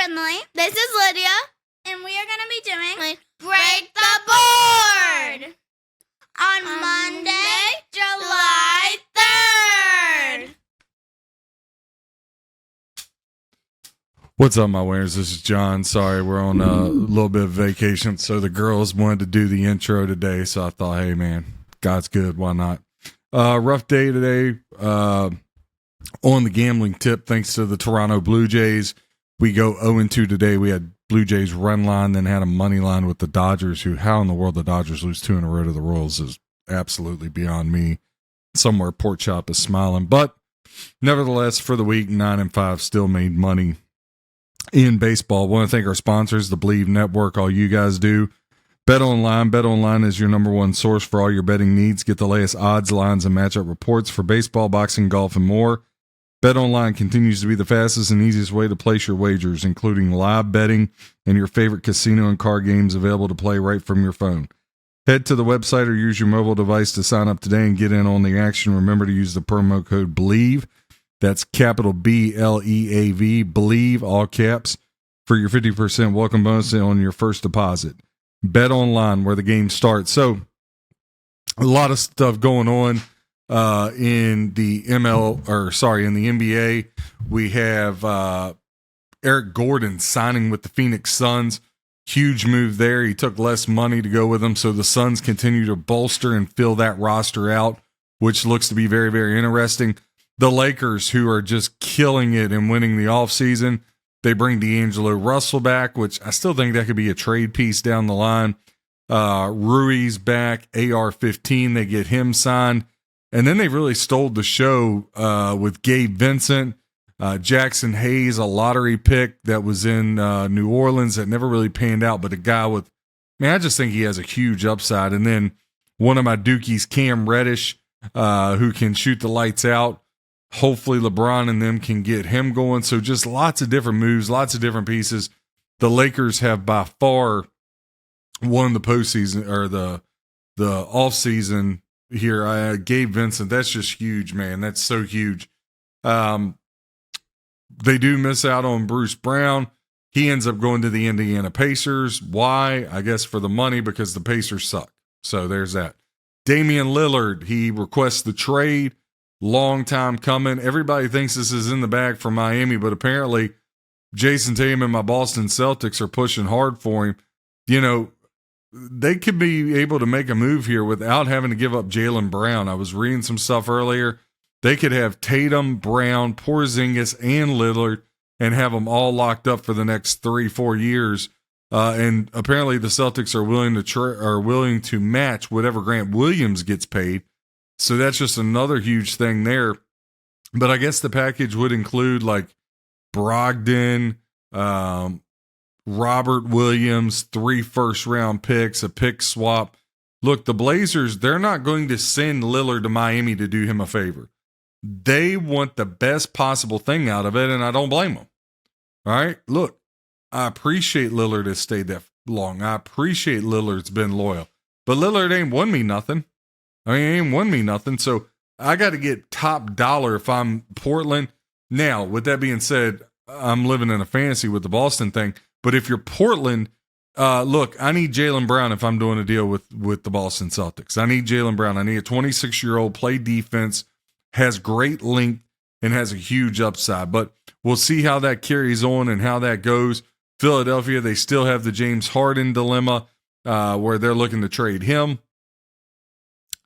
Brindley. This is Lydia. And we are going to be doing Break the Board on Monday, July 3rd. What's up, my winners? This is John. Sorry, we're on a little bit of vacation, so the girls wanted to do the intro today, so I thought, hey, man, God's good. Why not? Rough day today on the gambling tip, thanks to the Toronto Blue Jays. We go 0-2 today. We had Blue Jays run line, then had a money line with the Dodgers, who, how in the world the Dodgers lose 2 in a row to the Royals is absolutely beyond me. Somewhere Pork Chop is smiling. But nevertheless, for the week, 9-5, still made money in baseball. I want to thank our sponsors, the Believe Network, all you guys do. Bet Online. Bet Online is your number one source for all your betting needs. Get the latest odds, lines, and matchup reports for baseball, boxing, golf, and more. Bet Online continues to be the fastest and easiest way to place your wagers, including live betting and your favorite casino and card games available to play right from your phone. Head to the website or use your mobile device to sign up today and get in on the action. Remember to use the promo code BELIEVE. That's capital BLEAV, BELIEVE, all caps, for your 50% welcome bonus on your first deposit. Bet Online, where the game starts. So, a lot of stuff going on in the in the NBA. We have Eric Gordon signing with the Phoenix Suns. Huge move there. He took less money to go with them, so the Suns continue to bolster and fill that roster out, which looks to be very, very interesting. The Lakers, who are just killing it and winning the offseason, they bring D'Angelo Russell back, which I still think that could be a trade piece down the line. Rui's back, AR-15, they get him signed. And then they really stole the show with Gabe Vincent, Jackson Hayes, a lottery pick that was in New Orleans that never really panned out, but a guy with, I just think he has a huge upside. And then one of my Dookies, Cam Reddish, who can shoot the lights out. Hopefully LeBron and them can get him going. So just lots of different moves, lots of different pieces. The Lakers have by far won the postseason or the offseason here. Gabe Vincent, that's just huge, man. That's so huge. They do miss out on Bruce Brown. He ends up going to the Indiana Pacers. Why? I guess for the money, because the Pacers suck. So there's that. Damian Lillard, he requests the trade. Long time coming. Everybody thinks this is in the bag for Miami, but apparently Jason Tatum and my Boston Celtics are pushing hard for him. You know, they could be able to make a move here without having to give up Jaylen Brown. I was reading some stuff earlier. They could have Tatum, Brown, Porzingis, and Lillard and have them all locked up for the next 3-4 years. And apparently the Celtics are willing to match whatever Grant Williams gets paid. So that's just another huge thing there. But I guess the package would include like Brogdon, Robert Williams, 3 first-round picks, a pick swap. Look, the Blazers, they're not going to send Lillard to Miami to do him a favor. They want the best possible thing out of it, and I don't blame them. All right? Look, I appreciate Lillard has stayed that long. I appreciate Lillard's been loyal. But Lillard ain't won me nothing. He ain't won me nothing, so I got to get top dollar if I'm Portland. Now, with that being said, I'm living in a fantasy with the Boston thing, but if you're Portland, look, I need Jaylen Brown if I'm doing a deal with the Boston Celtics. I need Jaylen Brown. I need a 26-year-old, play defense, has great length, and has a huge upside, but we'll see how that carries on and how that goes. Philadelphia, they still have the James Harden dilemma where they're looking to trade him.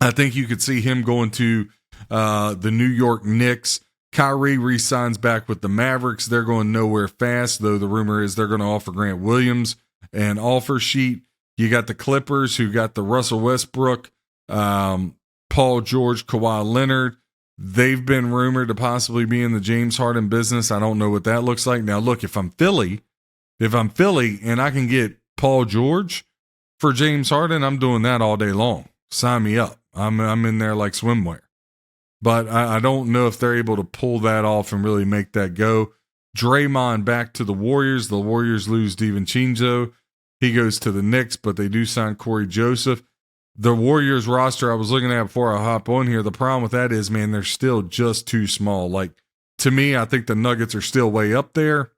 I think you could see him going to the New York Knicks. Kyrie re-signs back with the Mavericks. They're going nowhere fast, though the rumor is they're going to offer Grant Williams an offer sheet. You got the Clippers, who got the Russell Westbrook, Paul George, Kawhi Leonard. They've been rumored to possibly be in the James Harden business. I don't know what that looks like. Now, look, if I'm Philly and I can get Paul George for James Harden, I'm doing that all day long. Sign me up. I'm in there like swimwear. But I don't know if they're able to pull that off and really make that go. Draymond back to the Warriors. The Warriors lose DiVincenzo. He goes to the Knicks, but they do sign Corey Joseph. The Warriors roster I was looking at before I hop on here, the problem with that is, man, they're still just too small. Like, to me, I think the Nuggets are still way up there.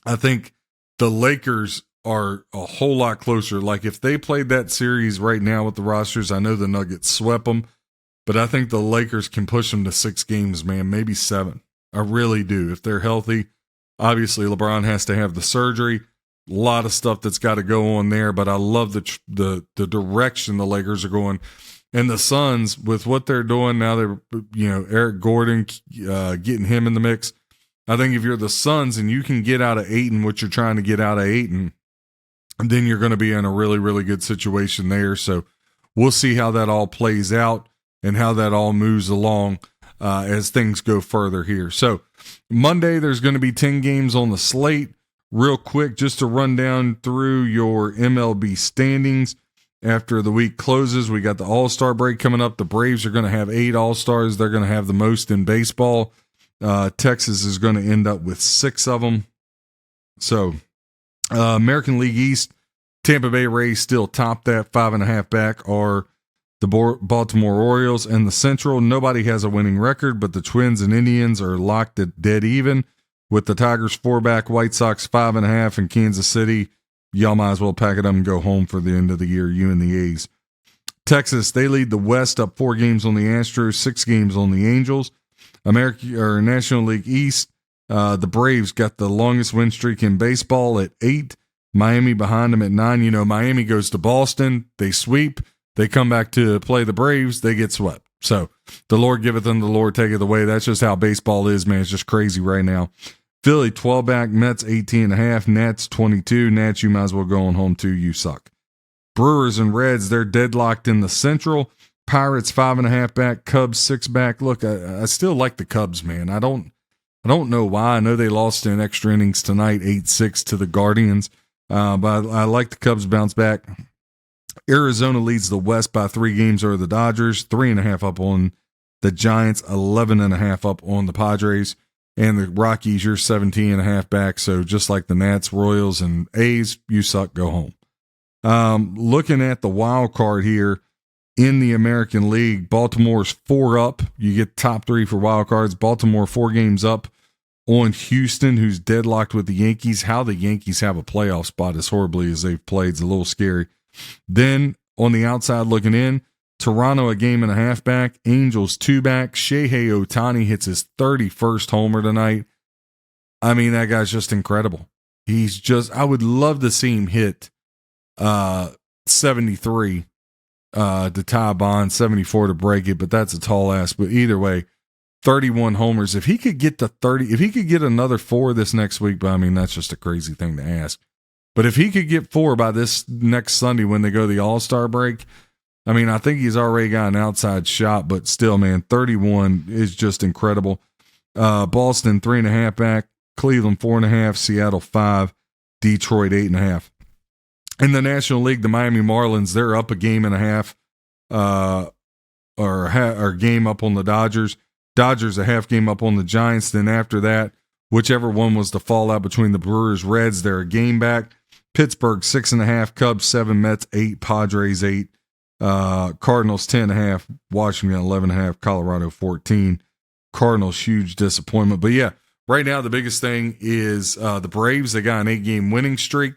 I think the Lakers are a whole lot closer. Like if they played that series right now with the rosters, I know the Nuggets swept them, but I think the Lakers can push them to 6 games, man, maybe 7. I really do. If they're healthy, obviously LeBron has to have the surgery. A lot of stuff that's got to go on there, but I love the direction the Lakers are going. And the Suns, with what they're doing now, they're, Eric Gordon, getting him in the mix. I think if you're the Suns and you can get out of Ayton what you're trying to get out of Ayton, then you're going to be in a really, really good situation there. So we'll see how that all plays out and how that all moves along as things go further here. So Monday, there's going to be 10 games on the slate. Real quick, just to run down through your MLB standings after the week closes. We got the All-Star break coming up. The Braves are going to have 8 All-Stars. They're going to have the most in baseball. Texas is going to end up with 6 of them. So American League East, Tampa Bay Rays still top that. 5.5 back are the Baltimore Orioles. And the Central, nobody has a winning record, but the Twins and Indians are locked at dead even. With the Tigers 4 back, White Sox 5.5, and Kansas City, y'all might as well pack it up and go home for the end of the year, you and the A's. Texas, they lead the West up 4 games on the Astros, 6 games on the Angels. National League East, the Braves got the longest win streak in baseball at 8. Miami behind them at 9. Miami goes to Boston, they sweep, they come back to play the Braves, they get swept. So the Lord giveth and the Lord taketh away. That's just how baseball is, man. It's just crazy right now. Philly 12 back, Mets 18.5, Nats 22. Nats, you might as well go on home too. You suck. Brewers and Reds, they're deadlocked in the Central. Pirates 5.5 back, Cubs 6 back. Look, I still like the Cubs, man. I don't know why. I know they lost in extra innings tonight, 8-6 to the Guardians, but I like the Cubs bounce back. Arizona leads the West by 3 games over the Dodgers, 3.5 up on the Giants, 11.5 up on the Padres, and the Rockies, you're 17.5 back. So just like the Nats, Royals, and A's, you suck, go home. Looking at the wild card here in the American League, Baltimore's 4 up. You get top 3 for wild cards. Baltimore 4 games up on Houston, who's deadlocked with the Yankees. How the Yankees have a playoff spot as horribly as they've played is a little scary. Then on the outside looking in, Toronto 1.5 back, Angels 2 back. Shohei Ohtani hits his 31st homer tonight. I mean, that guy's just incredible. I would love to see him hit 73 to tie Bond, 74 to break it, but that's a tall ask. But either way, 31 homers. If he could get to 30, if he could get another 4 this next week, but I mean, that's just a crazy thing to ask. But if he could get 4 by this next Sunday when they go to the All-Star break, I mean, I think he's already got an outside shot, but still, man, 31 is just incredible. Boston 3.5 back, Cleveland 4.5, Seattle 5, Detroit 8.5. In the National League, the Miami Marlins, they're up 1.5 or game up on the Dodgers. Dodgers a half game up on the Giants. Then after that, whichever one was the fallout between the Brewers, Reds, they're a game back. Pittsburgh 6.5, Cubs 7, Mets 8, Padres 8, Cardinals 10.5, Washington 11.5, Colorado 14. Cardinals huge disappointment, but yeah, right now the biggest thing is the Braves. They got an 8-game winning streak.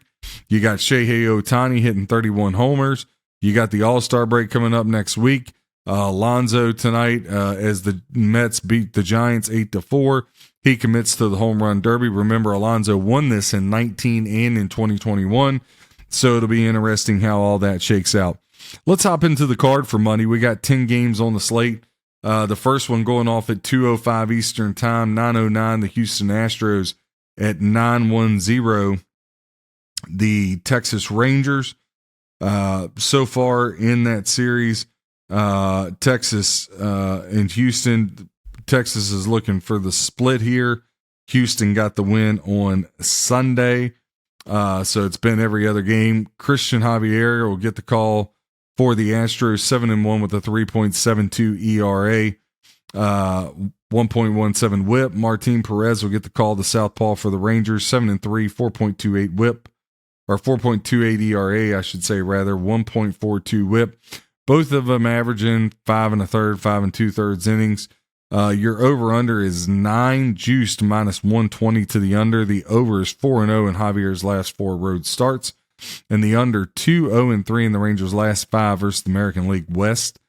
You got Shohei Ohtani hitting 31 homers. You got the All-Star break coming up next week. Alonso tonight as the Mets beat the Giants 8-4. He commits to the home run derby. Remember, Alonso won this in 19 and in 2021, so it'll be interesting how all that shakes out. Let's hop into the card for Monday. We got 10 games on the slate. The first one going off at 2:05 Eastern Time, 9:09, the Houston Astros at 9-1-0. The Texas Rangers. So far in that series, Texas and Houston. Texas is looking for the split here. Houston got the win on Sunday. So it's been every other game. Christian Javier will get the call for the Astros, 7-1 with a 3.72 ERA, 1.17 whip. Martin Perez will get the call, the southpaw for the Rangers, 7-3, 4.28 whip, or 4.28 ERA, I should say, rather, 1.42 whip. Both of them averaging 5 1/3, 5 2/3 innings. Your over-under is 9, juiced minus 120 to the under. The over is 4-0 in Javier's last 4 road starts. And the under 2-0-3 in the Rangers' last 5 versus the American League West.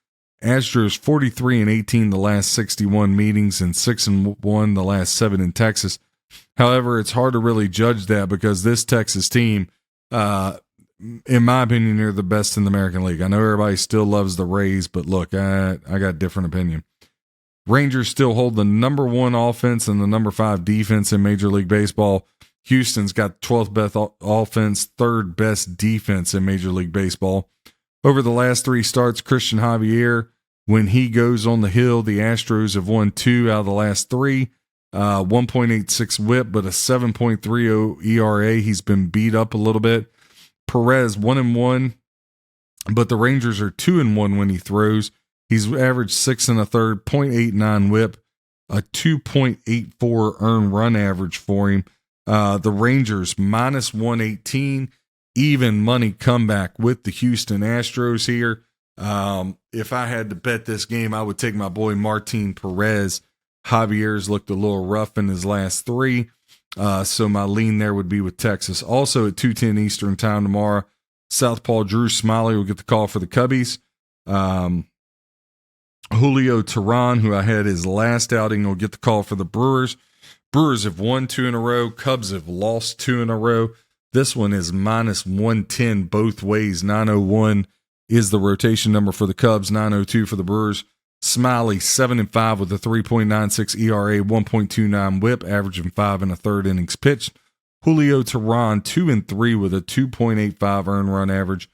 Astros 43-18 the last 61 meetings and 6-1 the last 7 in Texas. However, it's hard to really judge that because this Texas team, in my opinion, they're the best in the American League. I know everybody still loves the Rays, but look, I got a different opinion. Rangers still hold the number 1 offense and the number 5 defense in Major League Baseball. Houston's got 12th best offense, 3rd best defense in Major League Baseball. Over the last 3 starts, Christian Javier, when he goes on the hill, the Astros have won 2 out of the last 3. 1.86 whip, but a 7.30 ERA. He's been beat up a little bit. Perez 1-1, but the Rangers are 2-1 when he throws. He's averaged 6 1/3, 0.89 whip, a 2.84 earned run average for him. The Rangers minus 118, even money comeback with the Houston Astros here. If I had to bet this game, I would take my boy Martin Perez. Javier's looked a little rough in his last 3. So my lean there would be with Texas. Also at 2:10 Eastern time tomorrow, Southpaw Drew Smiley will get the call for the Cubbies. Julio Teheran, who I had his last outing, will get the call for the Brewers. Brewers have won 2 in a row. Cubs have lost 2 in a row. This one is minus 110 both ways. 901 is the rotation number for the Cubs, 902 for the Brewers. Smiley 7-5 with a 3.96 ERA, 1.29 whip, averaging 5 1/3 innings pitched. Julio Teheran 2-3 with a 2.85 earned run average,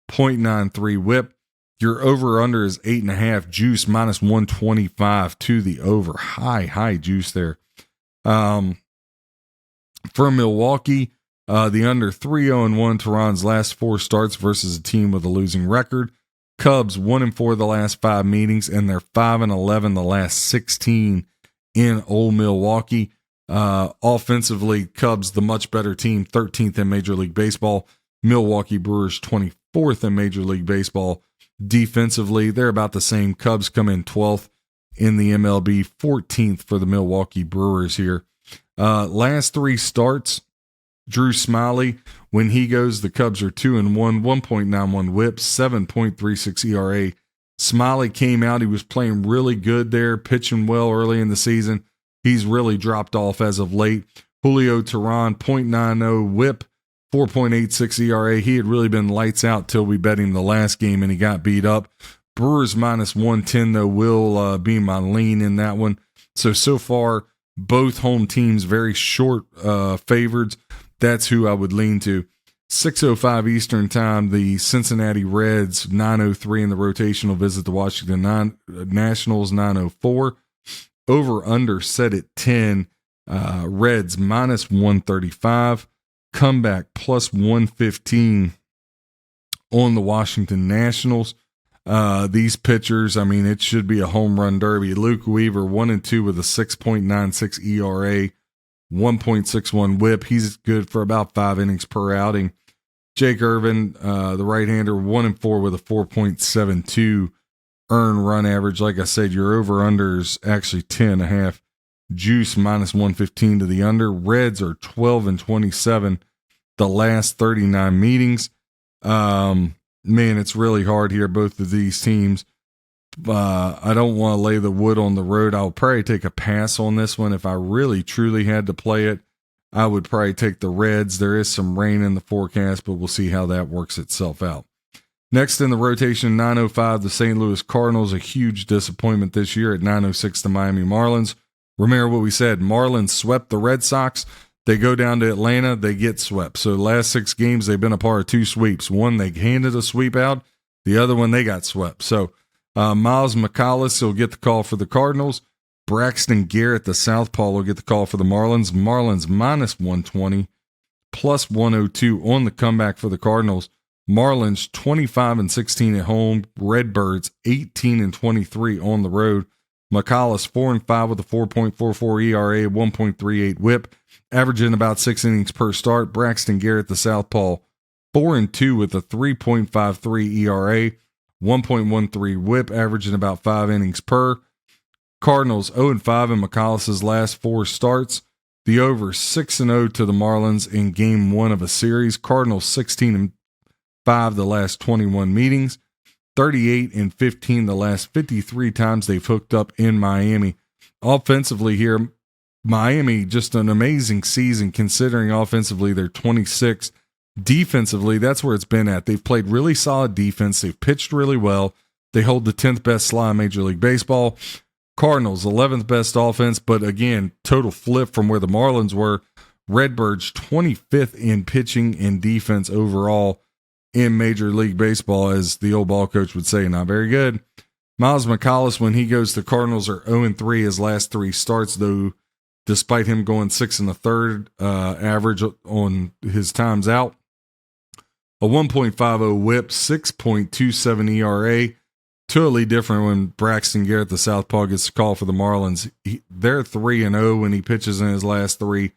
0.93 whip. Your over-under is 8.5, juice minus 125 to the over. High juice there. For Milwaukee, the under 3-0-1, Teheran's last 4 starts versus a team with a losing record. Cubs 1-4 the last 5 meetings, and they're 5-11 the last 16 in old Milwaukee. Offensively, Cubs the much better team, 13th in Major League Baseball. Milwaukee Brewers 24th in Major League Baseball. Defensively, they're about the same. Cubs come in 12th in the MLB, 14th for the Milwaukee Brewers here. Last 3 starts, Drew Smiley, when he goes, the Cubs are 2-1, 1.91 whip, 7.36 ERA. Smiley came out. He was playing really good there, pitching well early in the season. He's really dropped off as of late. Julio Teheran, 0.90 whip, 4.86 ERA. He had really been lights out till we bet him the last game and he got beat up. Brewers minus 110, though, will be my lean in that one. So far, both home teams very short favorites. That's who I would lean to. 6:05 Eastern time, the Cincinnati Reds, 9:03 in the rotation, will visit the Washington Nationals, 9:04. Over under set at 10. Reds minus 135. Comeback plus 115 on the Washington Nationals. These pitchers, I mean, it should be a home run derby. Luke Weaver, 1-2 with a 6.96 ERA, 1.61 whip. He's good for about 5 innings per outing. Jake Irvin, the right-hander, 1-4 with a 4.72 earned run average. Like I said, your over-under is actually 10.5. Juice minus 115 to the under. Reds are 12-27 the last 39 meetings. Man, it's really hard here, both of these teams. I don't want to lay the wood on the road. I'll probably take a pass on this one. If I really, truly had to play it, I would probably take the Reds. There is some rain in the forecast, but we'll see how that works itself out. Next in the rotation, 9:05, the St. Louis Cardinals, a huge disappointment this year at 9:06, the Miami Marlins. Remember what we said, Marlins swept the Red Sox. They go down to Atlanta, they get swept. So the last 6 games, they've been a part of 2 sweeps. One, they handed a sweep out. The other one, they got swept. So Miles McCollis will get the call for the Cardinals. Braxton Garrett, the southpaw, will get the call for the Marlins. Marlins minus 120, plus 102 on the comeback for the Cardinals. Marlins 25-16 at home. Redbirds 18-23 on the road. McCollis 4-5 with a 4.44 ERA, 1.38 whip, averaging about 6 innings per start. Braxton Garrett, the southpaw, 4-2 with a 3.53 ERA, 1.13 whip, averaging about 5 innings per. Cardinals 0-5 in McCollis's last 4 starts. The over 6-0 to the Marlins in game 1 of a series. Cardinals 16-5 the last 21 meetings. 38-15 the last 53 times they've hooked up in Miami. Offensively here, Miami just an amazing season considering offensively they're 26th. Defensively, that's where it's been at. They've played really solid defense. They've pitched really well. They hold the 10th best slot in Major League Baseball. Cardinals, 11th best offense, but again, total flip from where the Marlins were. Redbirds, 25th in pitching and defense overall in Major League Baseball, as the old ball coach would say, not very good. Miles McCollis, when he goes to Cardinals, are 0-3 his last 3 starts, though, despite him going 6 1/3 average on his times out. A 1.50 whip, 6.27 ERA. Totally different when Braxton Garrett, the southpaw, gets the call for the Marlins. They're 3-0 when he pitches in his last 3.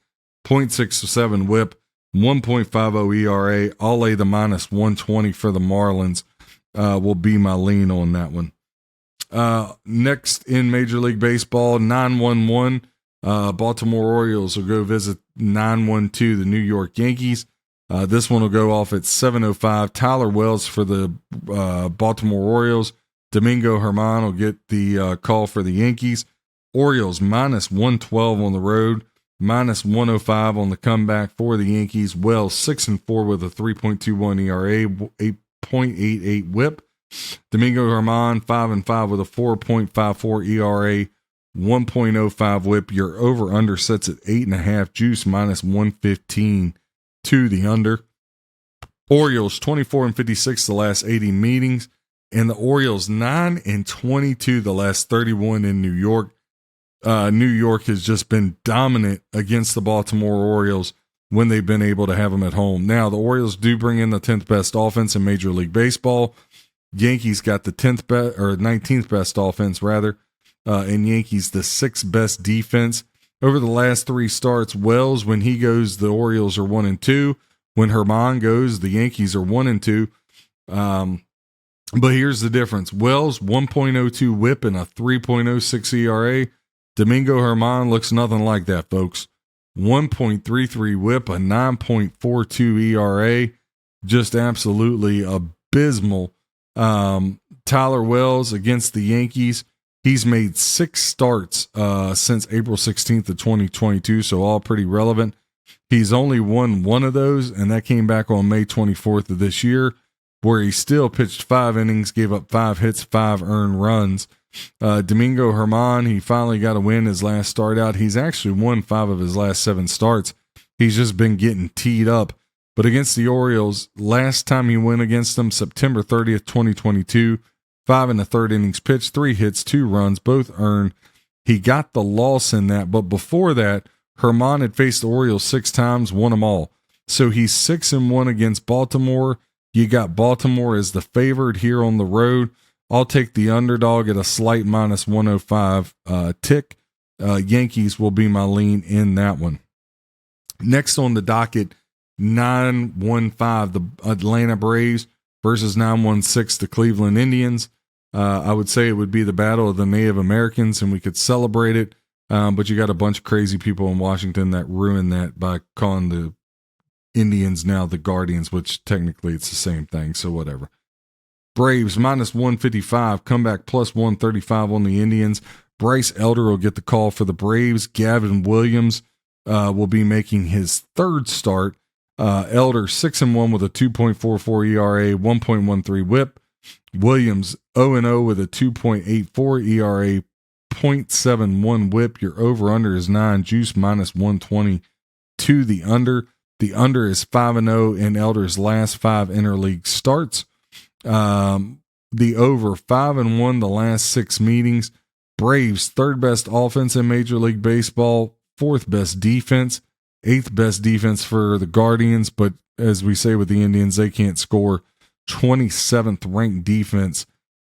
0.67 whip, 1.50 ERA. I'll lay the minus 120 for the Marlins. Will be my lean on that one. Next in Major League Baseball, 9-1-1. Baltimore Orioles will go visit 9-1-2 the New York Yankees. This one will go off at 7:05. Tyler Wells for the Baltimore Orioles. Domingo Germán will get the call for the Yankees. Orioles minus 112 on the road, minus 105 on the comeback for the Yankees. Wells 6-4 with a 3.21 ERA, 8.88 whip. Domingo Germán 5-5 with a 4.54 ERA, 1.05 whip. Your over-under sets at 8.5. Juice minus 115 to the under. Orioles 24-56 the last 80 meetings. And the Orioles 9-22 the last 31 in New York. New York has just been dominant against the Baltimore Orioles when they've been able to have them at home. Now, the Orioles do bring in the 10th best offense in Major League Baseball. Yankees got the 10th best, or 19th best offense, rather. And Yankees the 6th best defense. Over the last 3 starts, Wells, when he goes, the Orioles are 1-2. When Germán goes, the Yankees are 1-2. But here's the difference. Wells, 1.02 whip and a 3.06 ERA. Domingo Germán looks nothing like that, folks. 1.33 whip, a 9.42 ERA. Just absolutely abysmal. Tyler Wells against the Yankees. He's made 6 starts since April 16th of 2022, so all pretty relevant. He's only won 1 of those, and that came back on May 24th of this year, where he still pitched 5 innings, gave up 5 hits, 5 earned runs. Domingo Germán, he finally got a win his last start out. He's actually won 5 of his last 7 starts. He's just been getting teed up. But against the Orioles, last time he went against them, September 30th, 2022, 5 1/3 innings pitched, 3 hits, 2 runs, both earned. He got the loss in that, but before that, Germán had faced the Orioles 6 times, won them all. So he's 6-1 against Baltimore. You got Baltimore as the favored here on the road. I'll take the underdog at a slight minus 105 tick. Yankees will be my lean in that one. Next on the docket, 9-1-5, the Atlanta Braves versus 9-1-6, the Cleveland Indians. I would say it would be the battle of the Native Americans, and we could celebrate it. But you got a bunch of crazy people in Washington that ruined that by calling the Indians now the Guardians, which technically it's the same thing, so whatever. Braves minus 155, comeback plus 135 on the Indians. Bryce Elder will get the call for the Braves. Gavin Williams will be making his 3rd start. Elder 6-1 with a 2.44 ERA, 1.13 whip. Williams 0-0 with a 2.84 ERA, 0.71 whip. Your over-under is 9. Juice minus 120 to the under. The under is 5-0 in Elder's last 5 interleague starts. The over 5-1 the last 6 meetings. Braves 3rd best offense in Major League Baseball, 4th best defense, 8th best defense for the Guardians, but as we say with the Indians, they can't score. 27th ranked defense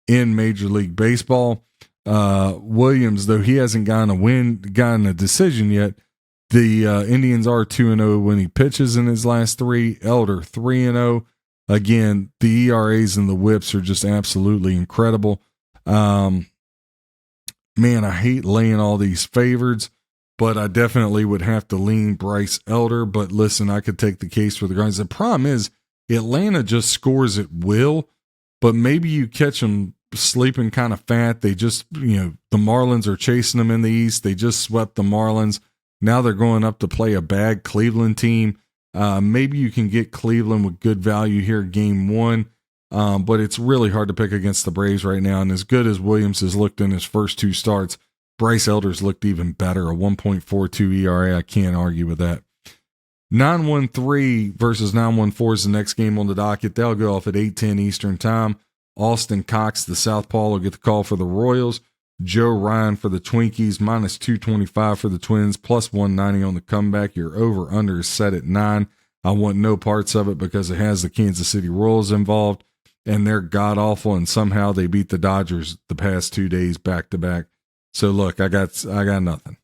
in Major League Baseball. Williams, though he hasn't gotten a decision yet, the Indians are 2-0 when he pitches in his last 3. Elder 3-0. Again, the ERAs and the whips are just absolutely incredible. man, I hate laying all these favorites, but I definitely would have to lean Bryce Elder. But listen, I could take the case for the Guardians. The problem is Atlanta just scores at will, but maybe you catch them sleeping kind of fat. They just, the Marlins are chasing them in the East. They just swept the Marlins. Now they're going up to play a bad Cleveland team. Maybe you can get Cleveland with good value here game 1. But it's really hard to pick against the Braves right now. And as good as Williams has looked in his first 2 starts, Bryce Elder's looked even better, a 1.42 ERA. I can't argue with that. 9-1-3 versus 9-1-4 is the next game on the docket. They'll go off at 8:10 Eastern time. Austin Cox, the southpaw, will get the call for the Royals. Joe Ryan for the Twinkies, minus 225 for the Twins, plus 190 on the comeback. Your over-under is set at 9. I want no parts of it because it has the Kansas City Royals involved, and they're god-awful, and somehow they beat the Dodgers the past 2 days back-to-back. So, look, I got nothing.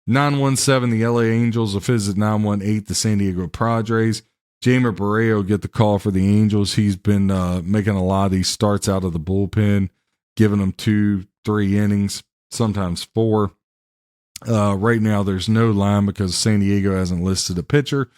9-1-7, the LA Angels will visit 9-1-8, the San Diego Padres. Jamer Barrero will get the call for the Angels. He's been making a lot of these starts out of the bullpen, giving them 2-3 innings, sometimes 4. Right now, there's no line because San Diego hasn't listed a pitcher.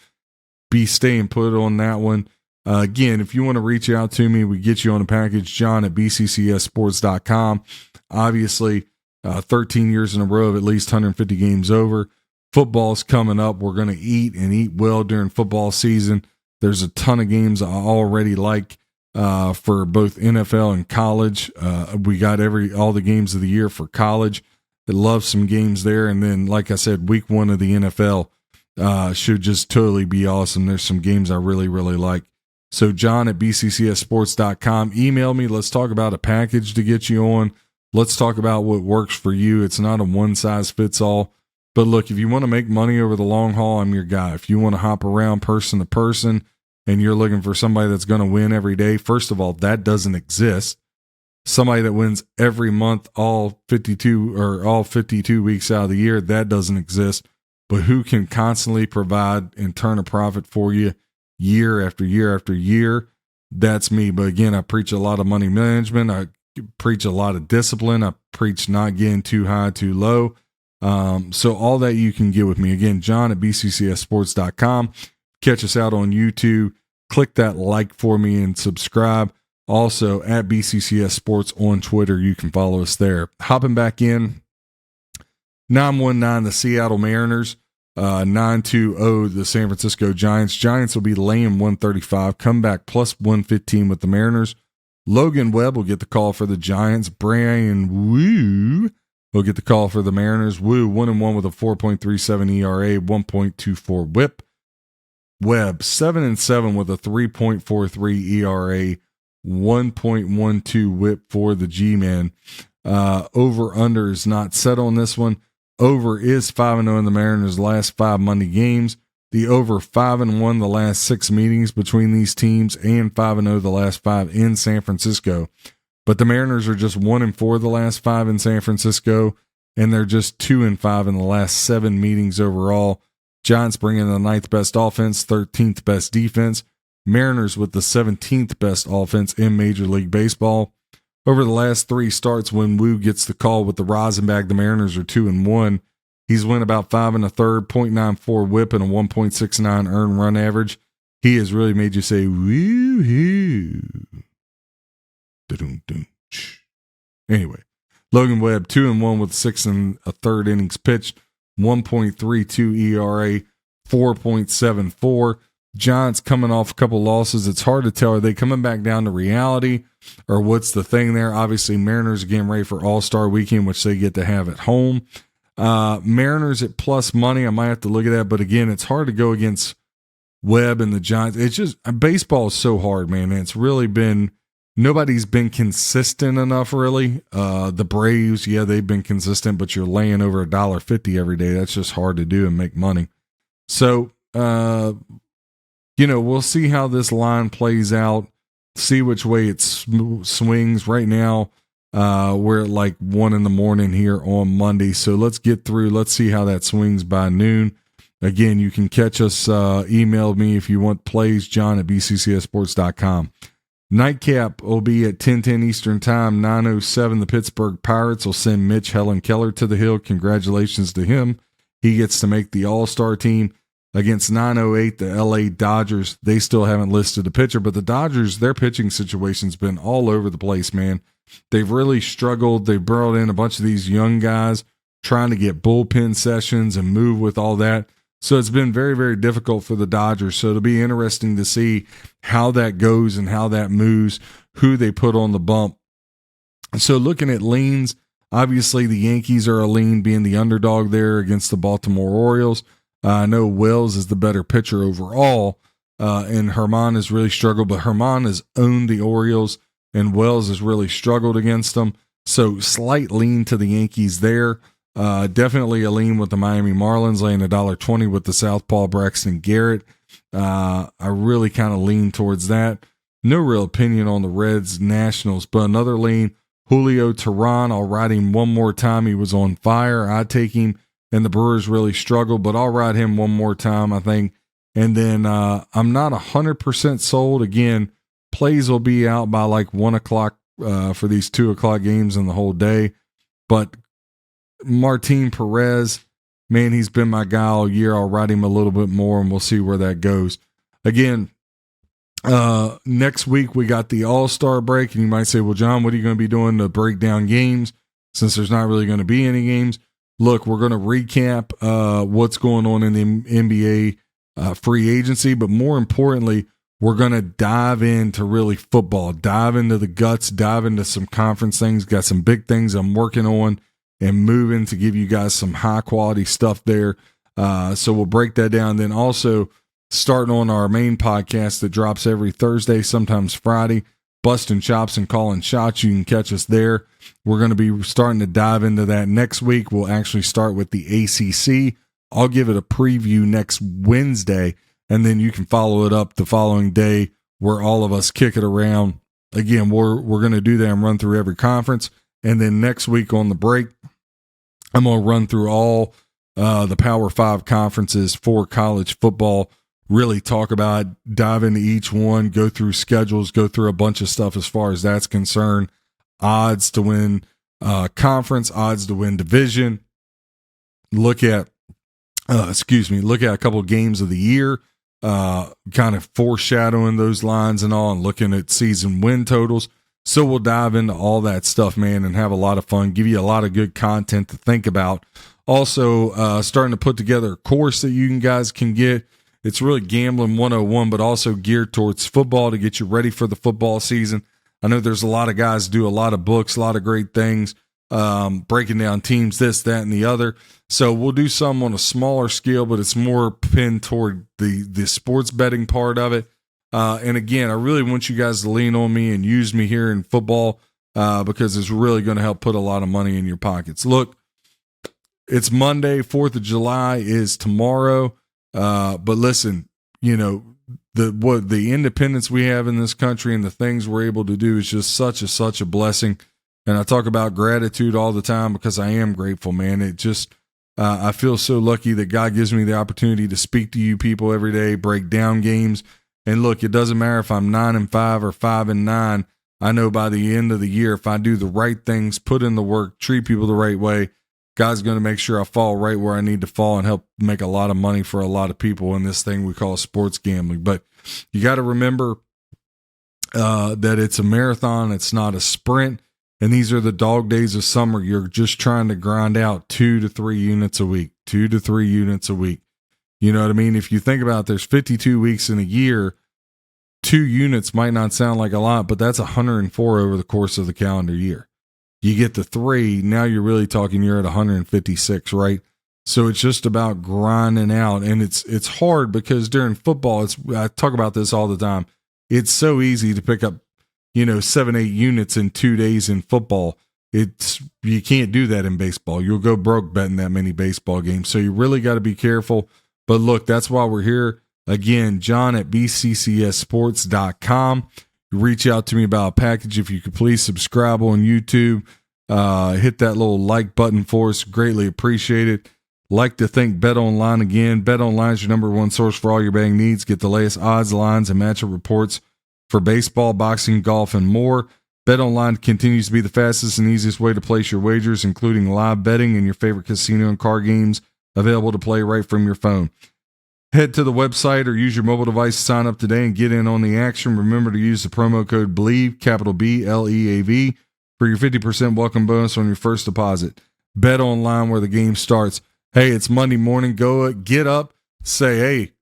Be staying put on that one. Again, if you want to reach out to me, we get you on a package, John at bccsports.com. Obviously, 13 years in a row of at least 150 games over. Football's coming up. We're going to eat and eat well during football season. There's a ton of games I already like for both NFL and college. We got all the games of the year for college. I love some games there. And then, like I said, week 1 of the NFL should just totally be awesome. There's some games I really, really like. So John at bccsports.com. Email me. Let's talk about a package to get you on. Let's talk about what works for you. It's not a one-size-fits-all. But look, if you want to make money over the long haul, I'm your guy. If you want to hop around person to person and you're looking for somebody that's going to win every day, first of all, that doesn't exist. Somebody that wins every month, all 52 weeks out of the year, that doesn't exist. But who can constantly provide and turn a profit for you year after year after year? That's me. But again, I preach a lot of money management. I preach a lot of discipline. I preach not getting too high, too low. So all that you can get with me. Again, John at bccsports.com. Catch us out on YouTube. Click that like for me and subscribe. Also at BCCS Sports on Twitter. You can follow us there. Hopping back in, 9-1-9, the Seattle Mariners. 9-2-0, the San Francisco Giants. Giants will be laying 135. Comeback plus 115 with the Mariners. Logan Webb will get the call for the Giants. Brian Wu will get the call for the Mariners. Wu 1-1 with a 4.37 ERA, 1.24 WHIP. Webb 7-7 with a 3.43 ERA, 1.12 WHIP for the G-Man. Over under is not set on this one. Over is 5-0 in the Mariners' last 5 Monday games. The over 5-1 the last 6 meetings between these teams, and 5-0 the last 5 in San Francisco. But the Mariners are just 1-4 the last 5 in San Francisco, and they're just 2-5 in the last 7 meetings overall. Giants bring in the 9th best offense, 13th best defense. Mariners with the 17th best offense in Major League Baseball. Over the last 3 starts, when Wu gets the call with the Rosenbach, the Mariners are 2-1. He's went about 5 1/3, 0.94 WHIP, and a 1.69 earned run average. He has really made you say, woo-hoo. Anyway, Logan Webb, 2-1 with 6 1/3 innings pitched, 1.32 ERA, 4.74. Giants coming off a couple losses. It's hard to tell. Are they coming back down to reality, or what's the thing there? Obviously, Mariners are getting ready for All-Star Weekend, which they get to have at home. Mariners at plus money. I might have to look at that, but again, it's hard to go against Webb and the Giants. It's just, baseball is so hard, man. It's really been, nobody's been consistent enough, really. The Braves, yeah, they've been consistent, but you're laying over $1.50 every day. That's just hard to do and make money. So, we'll see how this line plays out, see which way it swings. Right now, we're at like 1 a.m. here on Monday. So let's get through. Let's see how that swings by noon. Again, you can catch us, email me if you want plays, John at bccsports.com. Nightcap will be at 10:10 Eastern Time, 9:07. The Pittsburgh Pirates will send Mitch Helen Keller to the hill. Congratulations to him. He gets to make the All-Star team. Against 9:08, the LA Dodgers. They still haven't listed a pitcher, but the Dodgers, their pitching situation's been all over the place, man. They've really struggled. They brought in a bunch of these young guys trying to get bullpen sessions and move with all that. So it's been very, very difficult for the Dodgers. So it'll be interesting to see how that goes and how that moves, who they put on the bump. So looking at leans, obviously the Yankees are a lean, being the underdog there against the Baltimore Orioles. I know Wells is the better pitcher overall, and Herman has really struggled, but Herman has owned the Orioles, and Wells has really struggled against them. So slight lean to the Yankees there. Definitely a lean with the Miami Marlins, laying $1.20 with the Southpaw Braxton Garrett. I really kind of lean towards that. No real opinion on the Reds Nationals, but another lean, Julio Teheran. I'll ride him one more time. He was on fire. I take him, and the Brewers really struggled, but I'll ride him one more time, I think. And then I'm not 100% sold. Again, plays will be out by like 1 o'clock for these 2 o'clock games in the whole day. But Martin Perez, man, he's been my guy all year. I'll ride him a little bit more, and we'll see where that goes. Again, next week we got the All-Star break, and you might say, well, John, what are you going to be doing to break down games since there's not really going to be any games? Look, we're going to recap what's going on in the NBA free agency, but more importantly, we're going to dive into really football, dive into the guts, dive into some conference things. Got some big things I'm working on and moving to give you guys some high-quality stuff there. So we'll break that down. Then also starting on our main podcast that drops every Thursday, sometimes Friday, Busting Chops and Calling Shots. You can catch us there. We're going to be starting to dive into that next week. We'll actually start with the ACC. I'll give it a preview next Wednesday, and then you can follow it up the following day where all of us kick it around. Again, we're going to do that and run through every conference. And then next week on the break, I'm going to run through all the Power 5 conferences for college football, really talk about, dive into each one, go through schedules, go through a bunch of stuff as far as that's concerned, odds to win conference, odds to win division, look at a couple of games of the year, kind of foreshadowing those lines and all, and looking at season win totals. So we'll dive into all that stuff, man, and have a lot of fun, give you a lot of good content to think about. Also, starting to put together a course that you guys can get. It's really Gambling 101, but also geared towards football to get you ready for the football season. I know there's a lot of guys do a lot of books, a lot of great things, breaking down teams, this, that, and the other. So we'll do some on a smaller scale, but it's more pinned toward the sports betting part of it. And again, I really want you guys to lean on me and use me here in football because it's really going to help put a lot of money in your pockets. Look, it's Monday, 4th of July is tomorrow. But listen, you know, the independence we have in this country and the things we're able to do is just such a blessing. And I talk about gratitude all the time because I am grateful, man. It just, I feel so lucky that God gives me the opportunity to speak to you people every day, break down games. And look, it doesn't matter if I'm 9-5 or 5-9. I know by the end of the year, if I do the right things, put in the work, treat people the right way, God's going to make sure I fall right where I need to fall and help make a lot of money for a lot of people in this thing we call sports gambling. But you got to remember that it's a marathon. It's not a sprint. And these are the dog days of summer. You're just trying to grind out 2 to 3 units a week, 2 to 3 units a week. You know what I mean? If you think about it, there's 52 weeks in a year. 2 units might not sound like a lot, but that's 104 over the course of the calendar year. You get to 3, now you're really talking, you're at 156, right? So it's just about grinding out. And it's hard because during football, I talk about this all the time. It's so easy to pick up, 7-8 units in 2 days in football. You can't do that in baseball. You'll go broke betting that many baseball games. So you really got to be careful. But look, that's why we're here. Again, John at bccssports.com. Reach out to me about a package. If you could please subscribe on YouTube, hit that little like button for us. Greatly appreciate it. Like to thank Bet Online again. Bet Online is your number one source for all your betting needs. Get the latest odds, lines, and matchup reports for baseball, boxing, golf, and more. BetOnline continues to be the fastest and easiest way to place your wagers, including live betting and your favorite casino and card games available to play right from your phone. Head to the website or use your mobile device to sign up today and get in on the action. Remember to use the promo code BLEAV, capital BLEAV, for your 50% welcome bonus on your first deposit. Bet online where the game starts. Hey, it's Monday morning. Get up, say, hey,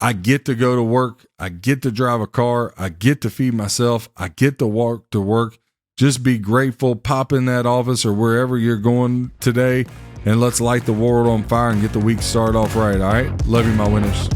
I get to go to work. I get to drive a car. I get to feed myself. I get to walk to work. Just be grateful. Pop in that office or wherever you're going today, and let's light the world on fire and get the week started off right. All right? Love you, my winners.